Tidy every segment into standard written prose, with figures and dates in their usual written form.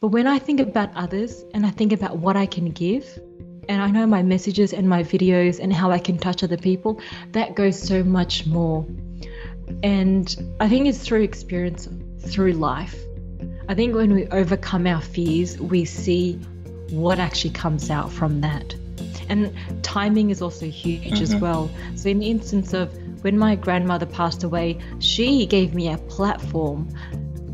But when I think about others and I think about what I can give, and I know my messages and my videos and how I can touch other people, that goes so much more. And I think it's through experience, through life. I think when we overcome our fears, we see what actually comes out from that. And timing is also huge as well. So in the instance of when my grandmother passed away, she gave me a platform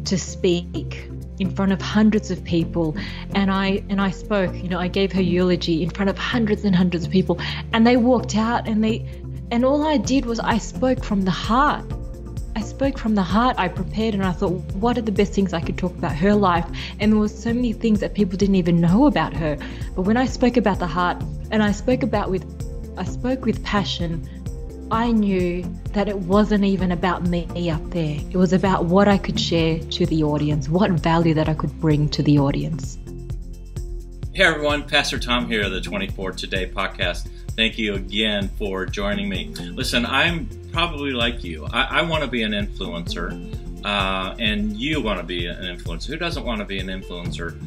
to speak in front of hundreds of people, and I spoke, I gave her eulogy in front of hundreds and hundreds of people, and they walked out, and all I did was I spoke from the heart. I prepared, and I thought, what are the best things I could talk about her life? And there was so many things that people didn't even know about her. But when I spoke about the heart, and I spoke with passion, I knew that it wasn't even about me up there. It was about what I could share to the audience, what value that I could bring to the audience. Hey everyone, Pastor Tom here, the 24 Today podcast. Thank you again for joining me. Listen, I'm probably like you. I want to be an influencer, and you want to be an influencer. Who doesn't want to be an influencer?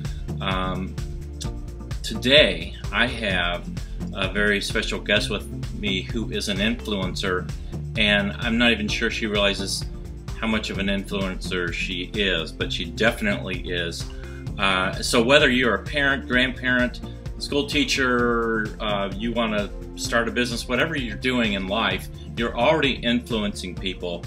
Today, I have a very special guest with me who is an influencer, and I'm not even sure she realizes how much of an influencer she is, but she definitely is. So whether you're a parent, grandparent, school teacher, you want to start a business, whatever you're doing in life, you're already influencing people.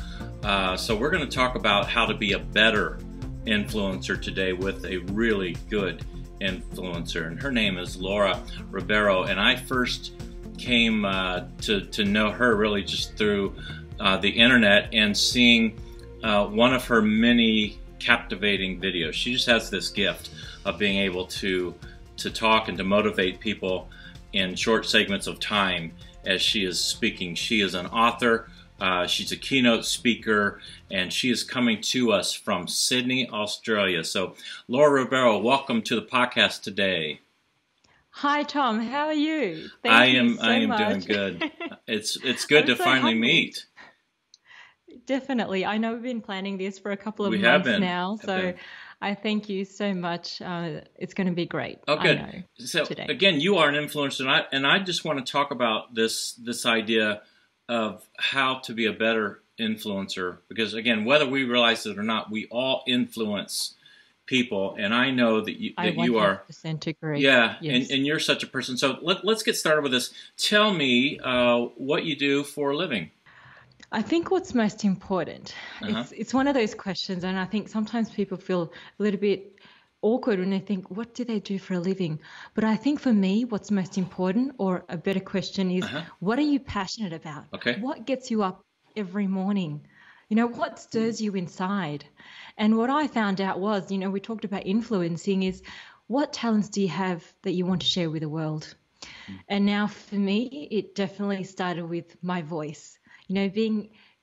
So we're going to talk about how to be a better influencer today with a really good influencer, and her name is Laura E.Ribeiro, and I first came to know her really just through the internet and seeing one of her many captivating videos. She just has this gift of being able to talk and to motivate people in short segments of time as she is speaking. She is an author, she's a keynote speaker, and she is coming to us from Sydney, Australia. So Laura E.Ribeiro, welcome to the podcast today. Hi Tom, how are you? I am doing good. It's good to finally meet. Definitely. I know we've been planning this for a couple of months now, so I thank you so much. It's going to be great. Oh, good. I know, so today. Again, you are an influencer, and I just want to talk about this idea of how to be a better influencer, because again, whether we realize it or not, we all influence people, and I know that you are 100% agree. Yeah, yes. and you're such a person. So let's get started with this. Tell me what you do for a living. I think what's most important, it's one of those questions, and I think sometimes people feel a little bit awkward when they think, what do they do for a living? But I think for me, what's most important, or a better question is, what are you passionate about? Okay. What gets you up every morning? What stirs you inside? And what I found out was, we talked about influencing, is what talents do you have that you want to share with the world? And now for me, it definitely started with my voice.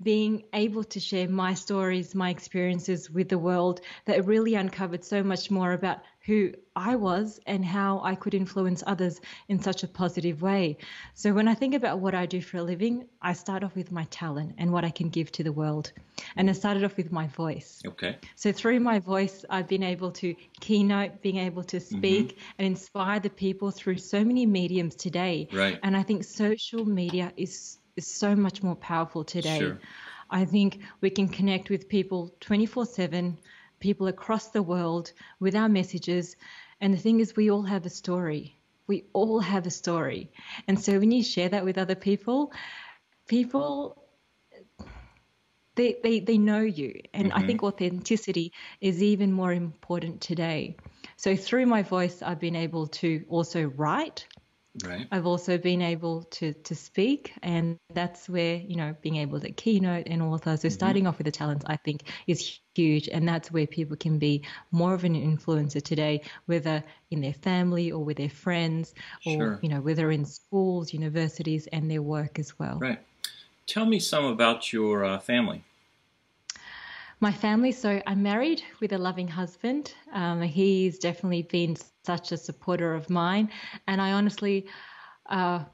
Being able to share my stories, my experiences with the world, that really uncovered so much more about who I was and how I could influence others in such a positive way. So when I think about what I do for a living, I start off with my talent and what I can give to the world. And I started off with my voice. Okay. So through my voice, I've been able to keynote, being able to speak and inspire the people through so many mediums today. Right. And I think social media is so much more powerful today. Sure. I think we can connect with people 24/7, people across the world with our messages. And the thing is, we all have a story. We all have a story. And so when you share that with other people, they know you. And I think authenticity is even more important today. So through my voice, I've been able to also write. Right. I've also been able to speak, and that's where, being able to keynote and author. So starting off with the talents, I think, is huge, and that's where people can be more of an influencer today, whether in their family or with their friends, or, whether in schools, universities, and their work as well. Right. Tell me some about your family. My family, so I'm married with a loving husband. He's definitely been such a supporter of mine, and I honestly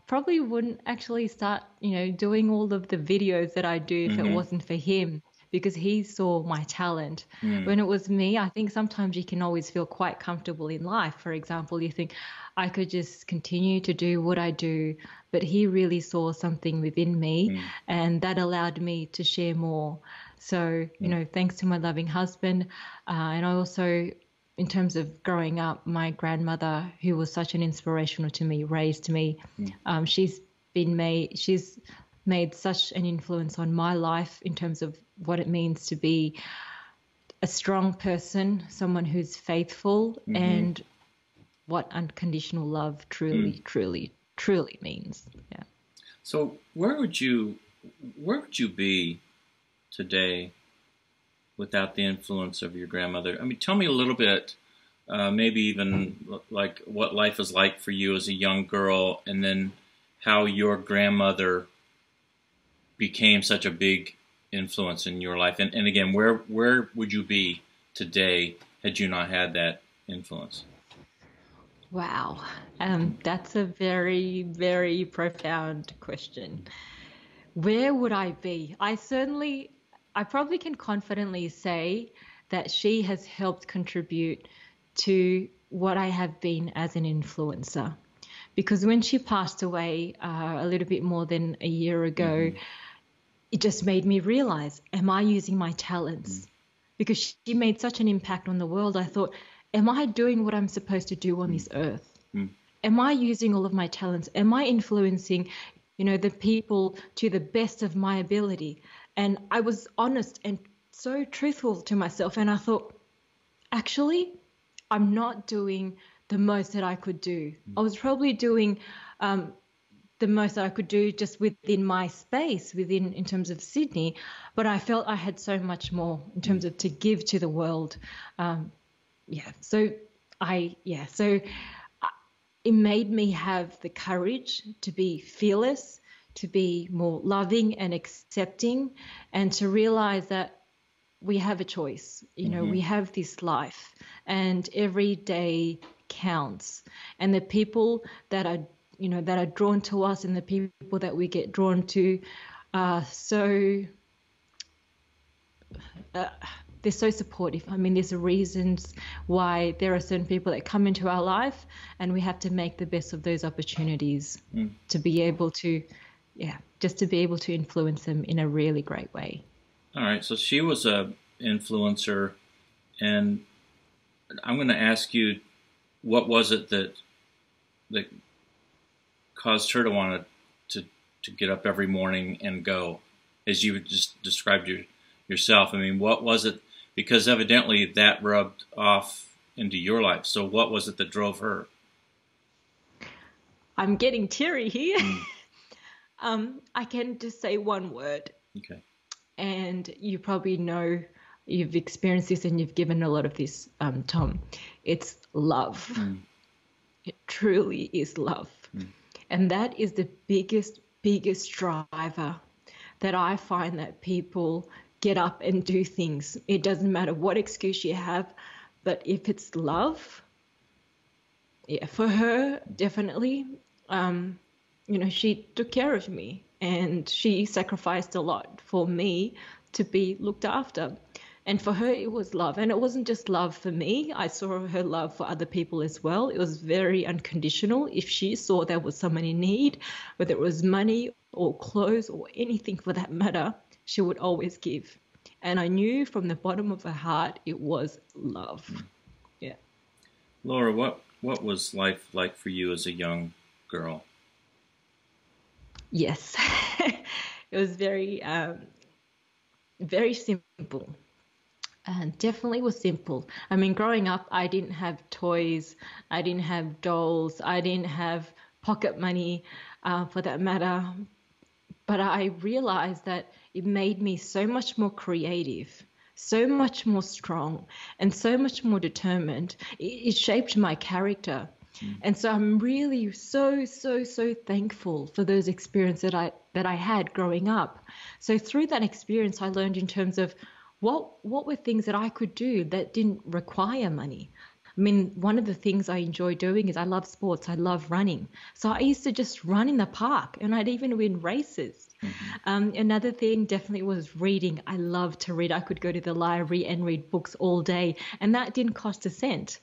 probably wouldn't actually start, doing all of the videos that I do if it wasn't for him, because he saw my talent. When it was me, I think sometimes you can always feel quite comfortable in life. For example, you think, I could just continue to do what I do, but he really saw something within me, and that allowed me to share more. So, thanks to my loving husband, and I also, in terms of growing up, my grandmother, who was such an inspirational to me, raised me. She's made such an influence on my life in terms of what it means to be a strong person, someone who's faithful, and what unconditional love truly, truly, truly means. Yeah. So where would you be today without the influence of your grandmother? I mean, tell me a little bit, maybe even like what life is like for you as a young girl, and then how your grandmother became such a big influence in your life. And again, where would you be today had you not had that influence? Wow. That's a very, very profound question. Where would I be? I probably can confidently say that she has helped contribute to what I have been as an influencer. Because when she passed away a little bit more than a year ago, it just made me realize, am I using my talents? Because she made such an impact on the world. I thought, am I doing what I'm supposed to do on this earth? Am I using all of my talents? Am I influencing, the people to the best of my ability? And I was honest and so truthful to myself. And I thought, actually, I'm not doing the most that I could do. I was probably doing the most that I could do just within my space, in terms of Sydney, but I felt I had so much more in terms of to give to the world. So it made me have the courage to be fearless, to be more loving and accepting, and to realize that we have a choice. We have this life, and every day counts. And the people that are drawn to us, and the people that we get drawn to are they're so supportive. I mean, there's reasons why there are certain people that come into our life, and we have to make the best of those opportunities to be able to, just to be able to influence them in a really great way. All right. So she was a influencer, and I'm going to ask you, what was it that caused her to want to get up every morning and go, as you just described yourself? I mean, what was it? Because evidently that rubbed off into your life. So what was it that drove her? I'm getting teary here. I can just say one word. Okay. And you probably know, you've experienced this and you've given a lot of this, Tom. It's love. It truly is love. And that is the biggest driver that I find that people get up and do things. It doesn't matter what excuse you have, but if it's love, for her, definitely, she took care of me, and she sacrificed a lot for me to be looked after. And for her, it was love. And it wasn't just love for me. I saw her love for other people as well. It was very unconditional. If she saw there was someone in need, whether it was money or clothes or anything for that matter, she would always give. And I knew from the bottom of her heart it was love. Yeah. Laura, what was life like for you as a young girl? Yes. It was very, very simple. And definitely was simple. I mean, growing up, I didn't have toys, I didn't have dolls, I didn't have pocket money, for that matter. But I realized that it made me so much more creative, so much more strong, and so much more determined. It shaped my character. And so I'm really so thankful for those experiences that I had growing up. So through that experience, I learned in terms of what were things that I could do that didn't require money. I mean, one of the things I enjoy doing is I love sports. I love running. So I used to just run in the park, and I'd even win races. Another thing definitely was reading. I love to read. I could go to the library and read books all day, and that didn't cost a cent.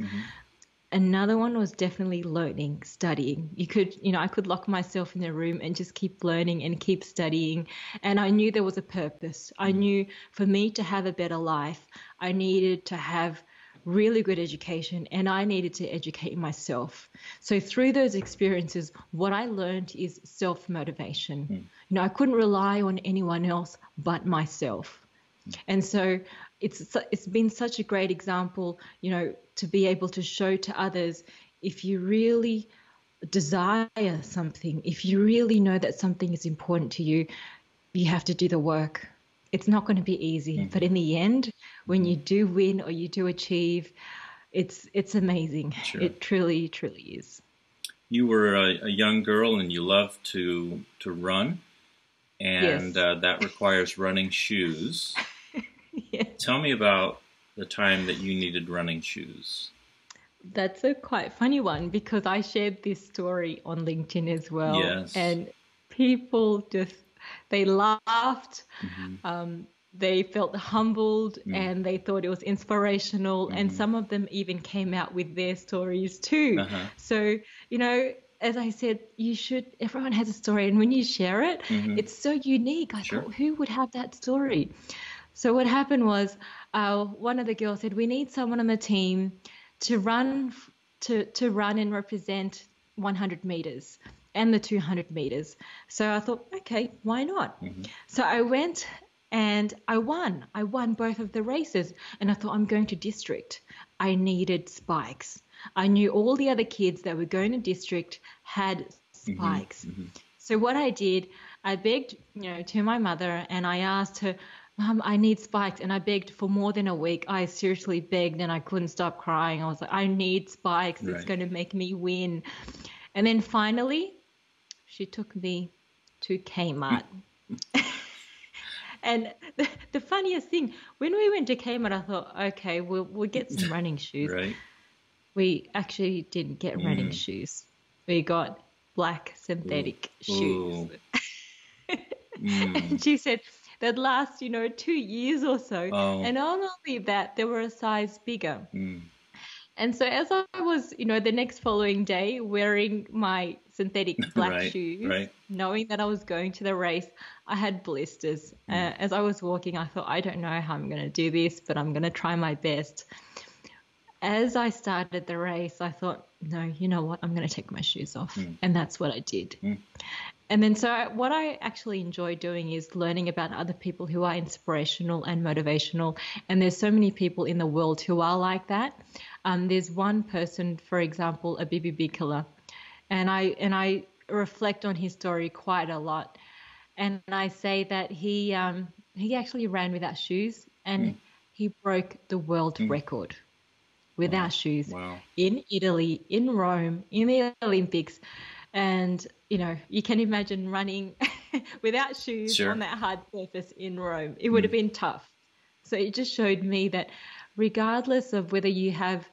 Another one was definitely learning, studying. I could lock myself in the room and just keep learning and keep studying. And I knew there was a purpose. I knew for me to have a better life, I needed to have really good education, and I needed to educate myself. So through those experiences, what I learned is self-motivation. I couldn't rely on anyone else but myself. And so it's been such a great example, to be able to show to others, if you really desire something, if you really know that something is important to you, you have to do the work. It's not going to be easy, but in the end, when you do win or you do achieve, it's amazing. Sure. It truly, truly is. You were a young girl and you loved to run, and yes. That requires running shoes. Yeah. Tell me about the time that you needed running shoes. That's a quite funny one, because I shared this story on LinkedIn as well. Yes. And people they laughed, they felt humbled, and they thought it was inspirational. And some of them even came out with their stories too. So, as I said, everyone has a story. And when you share it, it's so unique. I thought, who would have that story? So what happened was, one of the girls said, we need someone on the team to run and represent 100 meters and the 200 meters. So I thought, okay, why not? So I went and I won. I won both of the races, and I thought, I'm going to district. I needed spikes. I knew all the other kids that were going to district had spikes. So what I did, I begged, to my mother, and I asked her, Mom, I need spikes. And I begged for more than a week. I seriously begged, and I couldn't stop crying. I was like, I need spikes. Right. It's going to make me win. And then finally, she took me to Kmart. And the funniest thing, when we went to Kmart, I thought, okay, we'll get some running shoes. Right. We actually didn't get running shoes. We got black synthetic shoes. And she said, that last, 2 years or so. Oh. And not only that, they were a size bigger. And so as I was, the next following day wearing my synthetic black shoes, knowing that I was going to the race, I had blisters. As I was walking, I thought, I don't know how I'm going to do this, but I'm going to try my best. As I started the race, I thought, no, you know what? I'm going to take my shoes off. And that's what I did. And then so what I actually enjoy doing is learning about other people who are inspirational and motivational. And there's so many people in the world who are like that. There's one person, for example, a BBB killer. And I reflect on his story quite a lot. And I say that he actually ran without shoes, and he broke the world record without shoes. Wow. In Italy, in Rome, in the Olympics. And, you can imagine running without shoes on that hard surface in Rome. It would have been tough. So it just showed me that regardless of whether you have,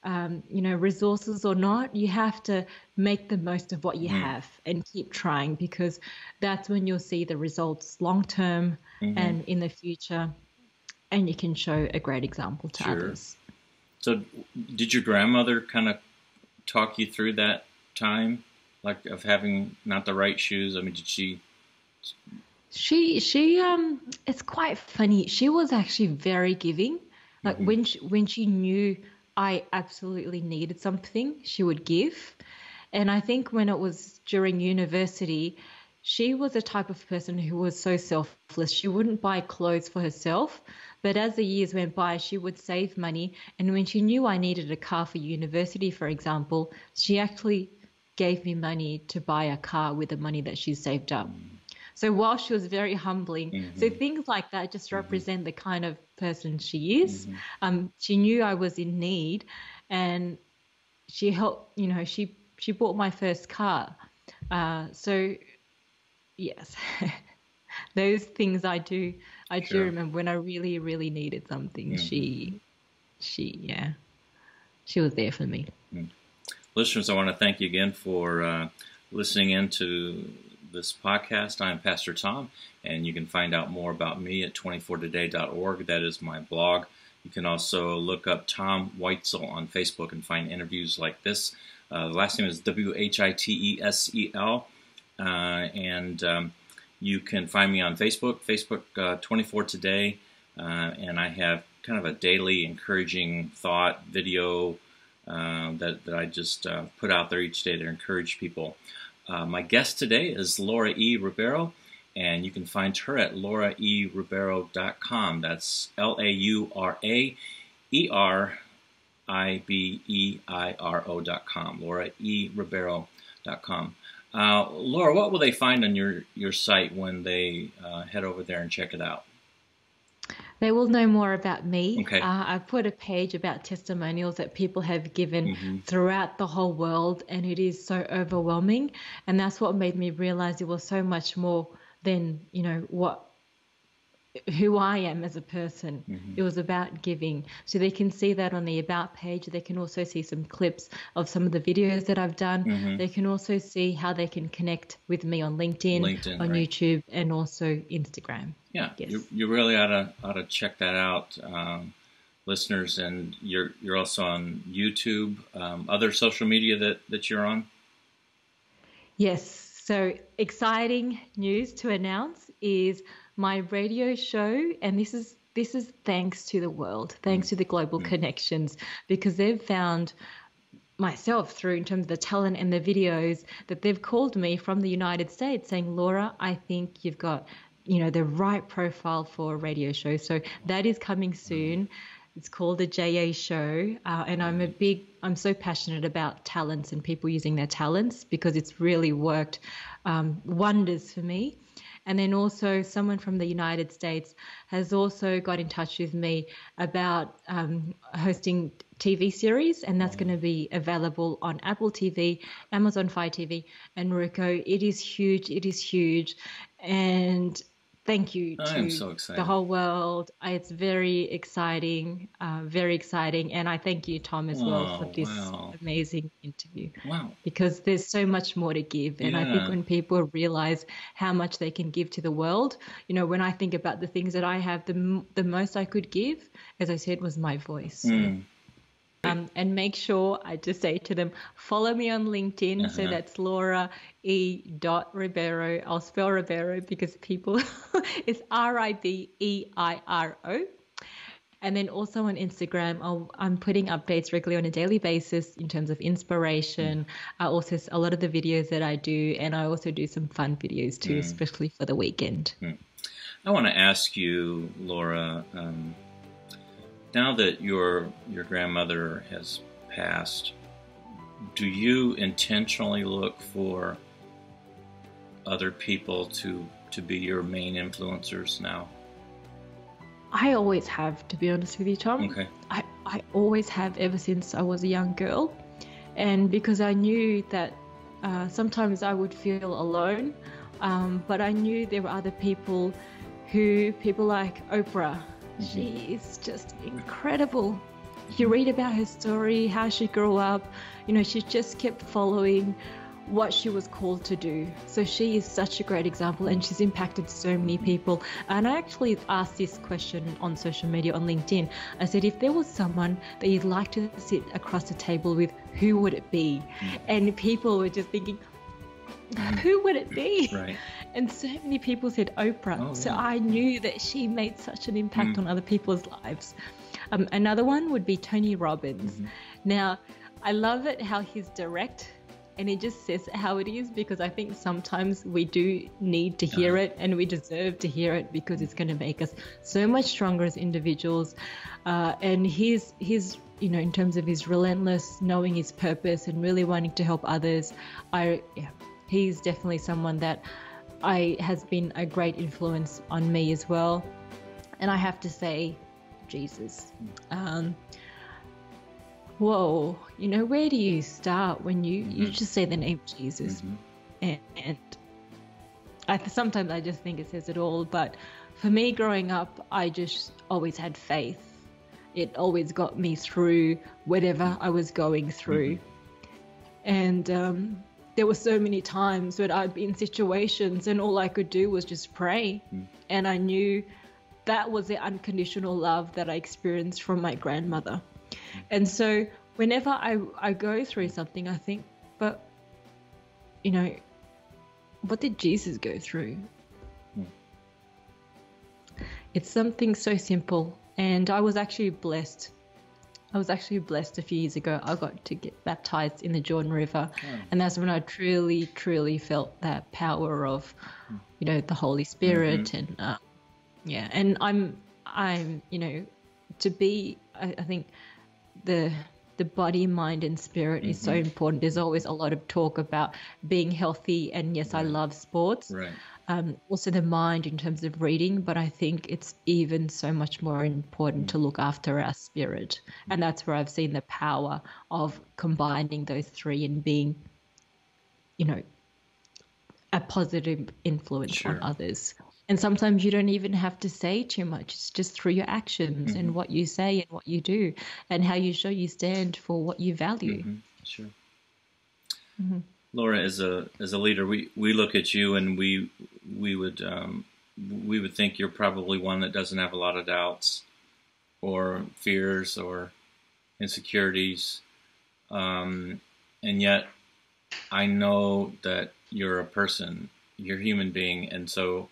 resources or not, you have to make the most of what you have and keep trying, because that's when you'll see the results long term and in the future, and you can show a great example to others. So did your grandmother kind of talk you through that time? Like of having not the right shoes? I mean, did she? She it's quite funny. She was actually very giving. Like when she knew I absolutely needed something, she would give. And I think when it was during university, she was the type of person who was so selfless. She wouldn't buy clothes for herself, but as the years went by, she would save money. And when she knew I needed a car for university, for example, she actually gave me money to buy a car with the money that she saved up. So while she was very humbling, so things like that just represent the kind of person she is. She knew I was in need, and she helped, she bought my first car. So yes, those things I do remember when I really, really needed something. She was there for me. Listeners, I want to thank you again for listening in to this podcast. I'm Pastor Tom, and you can find out more about me at 24today.org. That is my blog. You can also look up Tom Whitesel on Facebook and find interviews like this. The last name is Whitesel. And you can find me on Facebook 24 Today. And I have kind of a daily encouraging thought video that I just put out there each day to encourage people. My guest today is Laura E.Ribeiro, and you can find her at lauraeribeiro.com. That's LauraEribeiro.com. LauraEribeiro.com. Laura, what will they find on your site when they head over there and check it out? They will know more about me. Okay. I put a page about testimonials that people have given throughout the whole world, and it is so overwhelming. And that's what made me realize it was so much more than, who I am as a person. It was about giving. So they can see that on the About page. They can also see some clips of some of the videos that I've done. They can also see how they can connect with me on LinkedIn on right. YouTube, and also Instagram. Yeah, you really ought to check that out, listeners. And you're also on YouTube, other social media that you're on? Yes. So exciting news to announce is my radio show, and this is thanks to the world, thanks to the global connections, because they've found myself through, in terms of the talent and the videos, that they've called me from the United States saying, Laura, I think you've got the right profile for a radio show. So that is coming soon. It's called the JA Show, and I'm so passionate about talents and people using their talents, because it's really worked wonders for me. And then also someone from the United States has also got in touch with me about hosting TV series, and that's going to be available on Apple TV, Amazon Fire TV, and Roku. It is huge. And thank you to the whole world. It's very exciting, and I thank you, Tom, as well, for this amazing interview. Wow. Because there's so much more to give, and I think when people realize how much they can give to the world, when I think about the things that I have, the most I could give, as I said, was my voice. And make sure, I just say to them, follow me on LinkedIn. So that's Laura E.Ribeiro. I'll spell Ribeiro because people, it's Ribeiro. And then also on Instagram, I'm putting updates regularly on a daily basis in terms of inspiration. Also a lot of the videos that I do, and I also do some fun videos too, especially for the weekend. I want to ask you, Laura, now that your grandmother has passed, do you intentionally look for other people to be your main influencers now? I always have, to be honest with you, Tom. Okay. I always have, ever since I was a young girl. And because I knew that sometimes I would feel alone, but I knew there were other people like Oprah. She is just incredible. You read about her story, how she grew up. She just kept following what she was called to do. So she is such a great example, and she's impacted so many people. And I actually asked this question on social media, on LinkedIn. I said, if there was someone that you'd like to sit across the table with, who would it be? And people were just thinking, who would it be? Right. And so many people said Oprah. So I knew that she made such an impact on other people's lives. Another one would be Tony Robbins. Now, I love it how he's direct, and he just says how it is, because I think sometimes we do need to hear it, and we deserve to hear it, because it's going to make us so much stronger as individuals. And he's in terms of his relentless, knowing his purpose and really wanting to help others, he's definitely someone that has been a great influence on me as well. And I have to say, Jesus. Whoa, where do you start when you just say the name Jesus? And sometimes I just think it says it all. But for me, growing up, I just always had faith. It always got me through whatever I was going through. And there were so many times when I'd be in situations and all I could do was just pray. And I knew that was the unconditional love that I experienced from my grandmother. And so whenever I go through something, I think, but, you know, what did Jesus go through? It's something so simple. And I was actually blessed. a few years ago. I got to get baptized in the Jordan River. And that's when I truly, truly felt that power of, you know, the Holy Spirit. And and I'm, you know, to be, I think the body, mind, and spirit is so important. There's always a lot of talk about being healthy, and yes, I love sports. Right. Also the mind in terms of reading, but I think it's even so much more important to look after our spirit. And that's where I've seen the power of combining those three and being, you know, a positive influence on others. And sometimes you don't even have to say too much. It's just through your actions and what you say and what you do and how you show you stand for what you value. Sure. Laura, as a leader, we look at you and we would think you're probably one that doesn't have a lot of doubts or fears or insecurities, and yet I know that you're a person, you're a human being, and so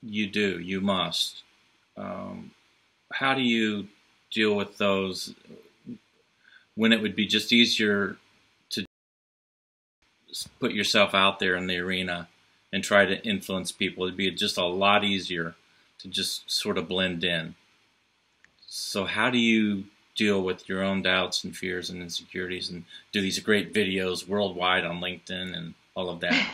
you must. How do you deal with those when it would be just easier to put yourself out there in the arena and try to influence people? It'd be just a lot easier to just sort of blend in. So how do you deal with your own doubts and fears and insecurities and do these great videos worldwide on LinkedIn and all of that?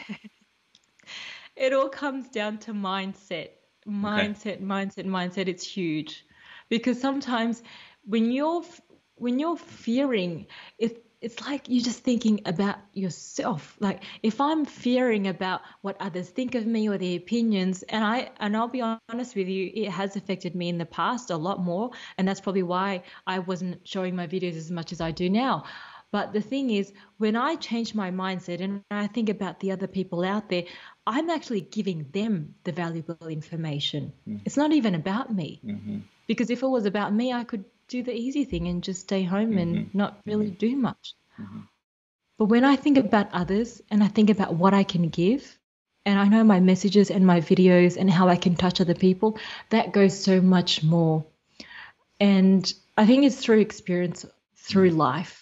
It all comes down to mindset. Mindset. It's huge, because sometimes when you're fearing, it's like you're just thinking about yourself. Like if I'm fearing about what others think of me or their opinions, and I'll be honest with you, it has affected me in the past a lot more, and that's probably why I wasn't showing my videos as much as I do now. But the thing is, when I change my mindset and I think about the other people out there, I'm actually giving them the valuable information. It's not even about me. Because if it was about me, I could do the easy thing and just stay home and not really do much. But when I think about others and I think about what I can give, and I know my messages and my videos and how I can touch other people, that goes so much more. And I think it's through experience, through life.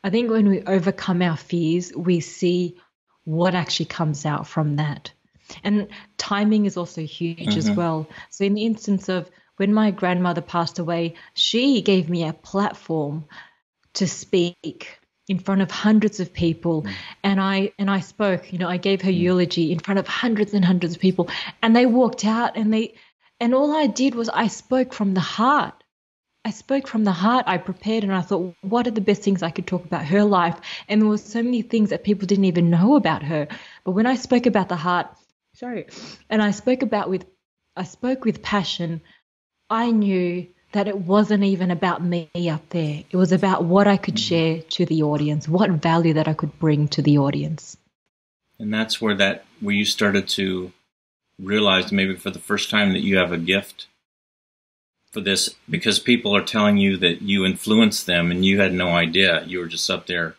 I think when we overcome our fears, we see what actually comes out from that. And timing is also huge as well. So in the instance of when my grandmother passed away, she gave me a platform to speak in front of hundreds of people. And I spoke, you know, I gave her eulogy in front of hundreds and hundreds of people, and they walked out and all I did was I spoke from the heart. I prepared and I thought, what are the best things I could talk about her life? And there were so many things that people didn't even know about her. But when I spoke about the heart, and I spoke with passion, I knew that it wasn't even about me up there. It was about what I could share to the audience, what value that I could bring to the audience. And that's where you started to realize maybe for the first time that you have a gift for this, because people are telling you that you influenced them and you had no idea. You were just up there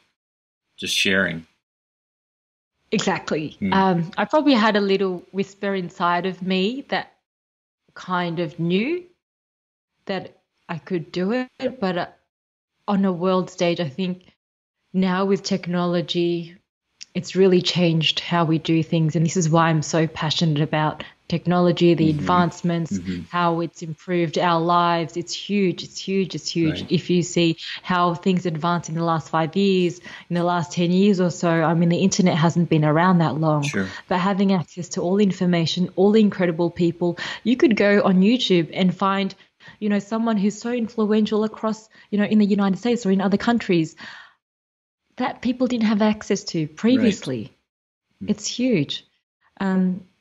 just sharing. Exactly. I probably had a little whisper inside of me that kind of knew that I could do it. But on a world stage, I think now with technology, it's really changed how we do things. And this is why I'm so passionate about technology, the advancements, how it's improved our lives. It's huge. Right. If you see how things advance in the last 5 years, in the last 10 years or so, I mean, the internet hasn't been around that long. Sure. But having access to all information, all the incredible people, you could go on YouTube and find, you know, someone who's so influential across, you know, in the United States or in other countries that people didn't have access to previously. Right. It's huge.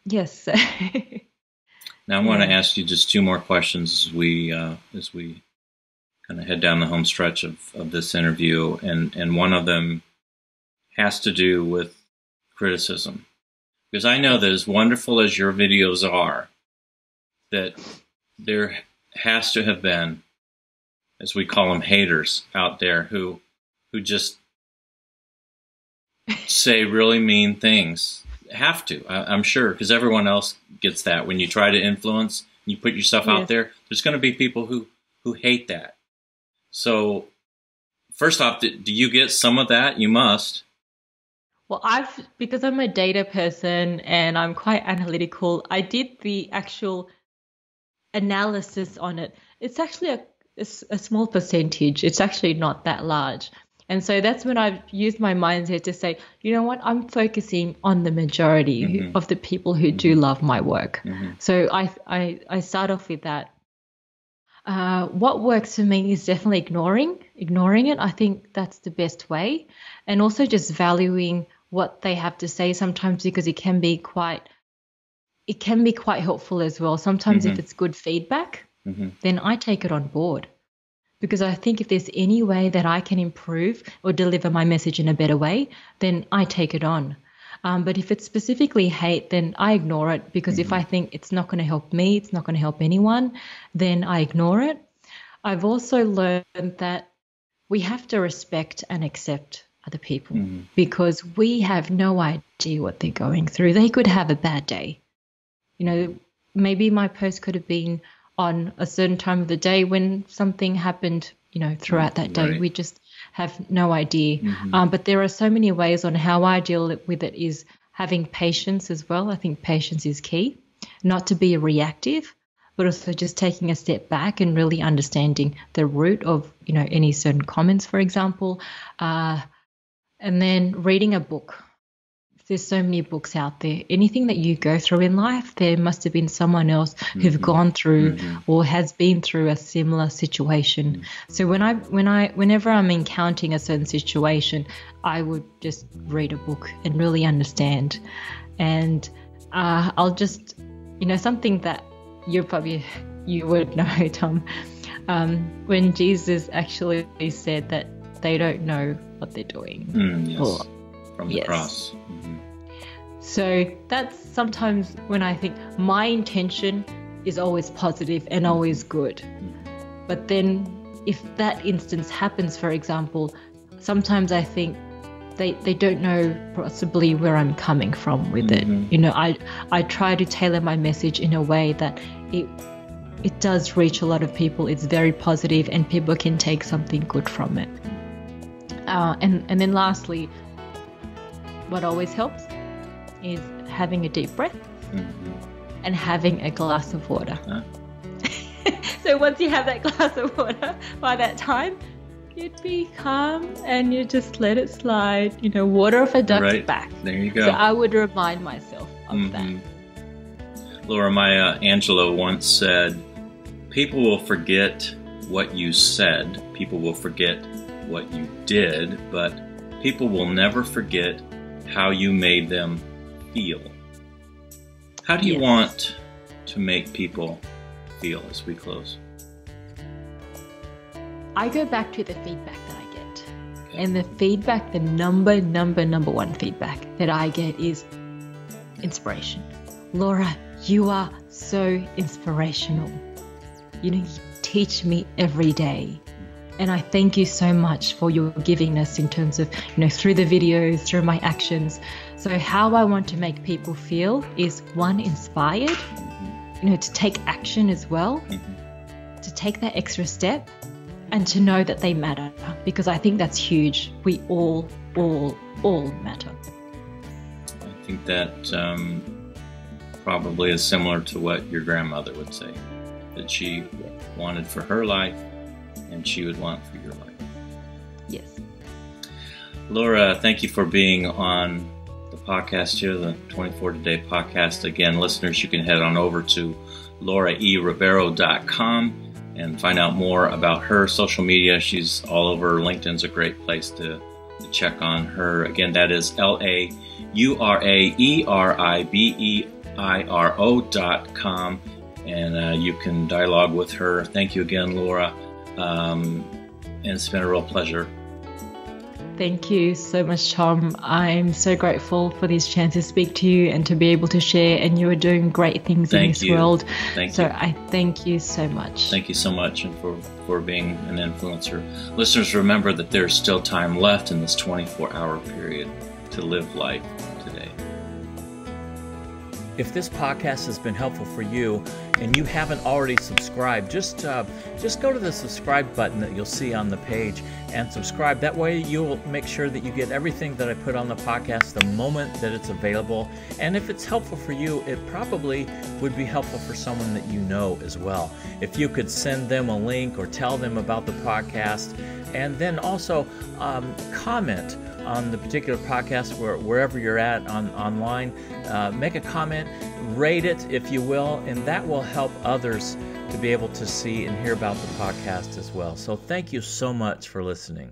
Yes. Now I want to ask you just two more questions as we kind of head down the home stretch of this interview, and one of them has to do with criticism. Because I know that as wonderful as your videos are, that there has to have been, as we call them, haters out there who just say really mean things. Have to, I'm sure, because everyone else gets that. When you try to influence, you put yourself out there, there's going to be people who hate that. So, first off, do you get some of that? You must. Well, because I'm a data person and I'm quite analytical, I did the actual analysis on it. It's actually a small percentage. It's actually not that large. And so that's when I've used my mindset to say, you know what, I'm focusing on the majority of the people who do love my work. So I start off with that. What works for me is definitely ignoring it. I think that's the best way. And also just valuing what they have to say sometimes, because it can be quite helpful as well. Sometimes if it's good feedback, then I take it on board, because I think if there's any way that I can improve or deliver my message in a better way, then I take it on. But if it's specifically hate, then I ignore it, because if I think it's not going to help me, it's not going to help anyone, then I ignore it. I've also learned that we have to respect and accept other people, because we have no idea what they're going through. They could have a bad day. You know, maybe my post could have been on a certain time of the day when something happened, you know, throughout that day. We just have no idea. But there are so many ways on how I deal with it, is having patience as well. I think patience is key, not to be reactive, but also just taking a step back and really understanding the root of, you know, any certain comments, for example, and then reading a book. There's so many books out there. Anything that you go through in life, there must have been someone else who've gone through or has been through a similar situation. So whenever I'm encountering a certain situation, I would just read a book and really understand. And I'll just, you know, something that you would know, Tom, when Jesus actually said that they don't know what they're doing. Yes. From the cross. So that's sometimes when I think my intention is always positive and always good. But then if that instance happens, for example, sometimes I think they don't know possibly where I'm coming from with it. You know, I try to tailor my message in a way that it does reach a lot of people. It's very positive and people can take something good from it. And then lastly, what always helps is having a deep breath and having a glass of water. So once you have that glass of water, by that time, you'd be calm and you just let it slide. You know, water off a duck's back. There you go. So I would remind myself of that. Laura, Maya Angelou once said, people will forget what you said, people will forget what you did, but people will never forget how you made them feel. How do you want to make people feel as we close? I go back to the feedback that I get. And the feedback, the number one feedback that I get is inspiration. Laura, you are so inspirational. You know, you teach me every day. And I thank you so much for your givingness in terms of, you know, through the videos, through my actions. So how I want to make people feel is, one, inspired, you know, to take action as well, to take that extra step and to know that they matter, because I think that's huge. We all matter. I think that probably is similar to what your grandmother would say, that she wanted for her life and she would want for your life. Yes. Laura, thank you for being on the podcast here, the 24 Today podcast. Again, listeners, you can head on over to LauraE.Ribeiro.com and find out more about her social media. She's all over. LinkedIn's a great place to check on her. Again, that is LauraEribeiro.com, and you can dialogue with her. Thank you again, Laura. And it's been a real pleasure. Thank you so much, Tom. I'm so grateful for this chance to speak to you and to be able to share, and you are doing great things in this world. So I thank you so much. Thank you so much, and for being an influencer. Listeners, remember that there's still time left in this 24-hour period to live life today. If this podcast has been helpful for you and you haven't already subscribed, just go to the subscribe button that you'll see on the page and subscribe. That way you'll make sure that you get everything that I put on the podcast the moment that it's available. And if it's helpful for you, it probably would be helpful for someone that you know as well. If you could send them a link or tell them about the podcast, and then also comment on the particular podcast wherever you're at online. Make a comment, rate it if you will, and that will help others to be able to see and hear about the podcast as well. So thank you so much for listening.